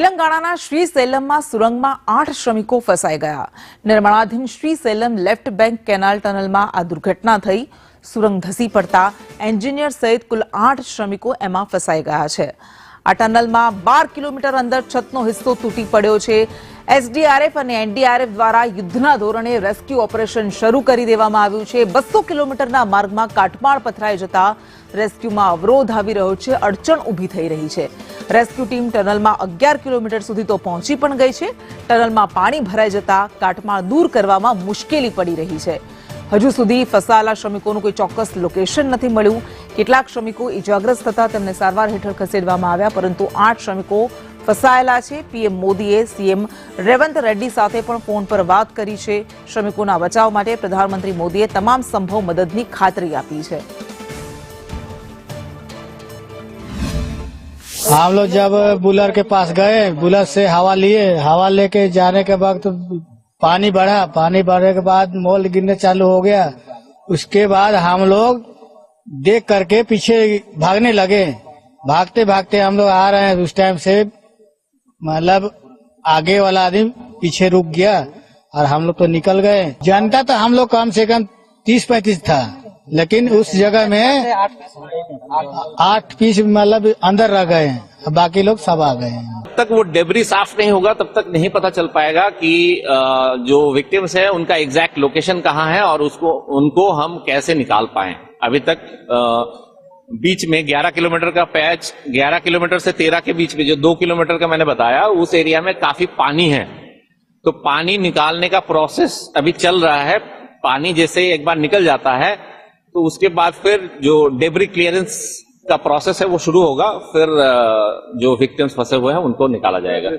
તેલંગાણાના શ્રી સેલમમાં સુરંગમાં 8 શ્રમિકો ફસાઈ ગયા। નિર્માણાધીન Srisailam left bank canal ટનલમાં આ દુર્ઘટના થઈ। સુરંગ ધસી પડતા એન્જિનિયર સહિત કુલ 8 શ્રમિકો એમાં ફસાઈ ગયા છે। આ ટનલમાં 12 કિલોમીટર અંદર છતનો હિસ્સો તૂટી પડ્યો છે। एसडीआरएफ અને एनडीआरएफ દ્વારા યુદ્ધના ધોરણે રેસ્ક્યુ ઓપરેશન શરૂ કરી દેવામાં આવ્યું છે। 200 કિલોમીટરના માર્ગમાં કાટમાળ પથરાઈ જતા રેસ્ક્યુમાં અવરોધ આવી રહ્યો છે, અડચણ ઊભી થઈ રહી છે। રેસ્ક્યુ ટીમ ટનલમાં 11 કિલોમીટર સુધી તો પહોંચી પણ ગઈ છે। ટનલમાં પાણી ભરાઈ જતા કાટમાળ दूर કરવામાં મુશ્કેલી પડી રહી છે। હજુ સુધી ફસાયેલા શ્રમિકોનું કોઈ ચોક્કસ લોકેશન નથી મળ્યું। કેટલાક શ્રમિકો ઇજાગ્રસ્ત થતા તેમને સારવાર હેઠળ ખસેડવામાં આવ્યા, પરંતુ 8 શ્રમિકો ફસાયેલા છે। પીએમ મોદીએ સીએમ રેવંત રેડ્ડી સાથે પણ ફોન પર વાત કરી છે। શ્રમિકોના બચાવ માટે પ્રધાનમંત્રી મોદીએ તમામ સંભવ મદદની ખાતરી આપી છે। हम लोग जब बुलर के पास गए, बुलर से हवा लिए, हवा लेके जाने के बाद तो पानी बढ़ा, पानी बढ़ने के बाद मोल गिरने चालू हो गया। उसके बाद हम लोग देख करके पीछे भागने लगे। भागते भागते हम लोग आ रहे हैं, उस टाइम से मतलब आगे वाला आदमी पीछे रुक गया और हम लोग तो निकल गए। जनता तो हम लोग कम से कम 30-35 था, लेकिन उस जगह में 8 पीस मतलब अंदर रह गए हैं, बाकी लोग सब आ गए हैं। जब तक वो डेब्री साफ नहीं होगा तब तक नहीं पता चल पाएगा कि जो विक्टिम्स है उनका एग्जैक्ट लोकेशन कहाँ है और उनको हम कैसे निकाल पाए। अभी तक बीच में 11 किलोमीटर का पैच, 11 किलोमीटर से 13 के बीच में जो 2 किलोमीटर का मैंने बताया, उस एरिया में काफी पानी है, तो पानी निकालने का प्रोसेस अभी चल रहा है। पानी जैसे एक बार निकल जाता है तो उसके बाद फिर जो डेब्री क्लियरेंस का प्रोसेस है वो शुरू होगा, फिर जो विक्टिम्स फंसे हुए हैं उनको निकाला जाएगा।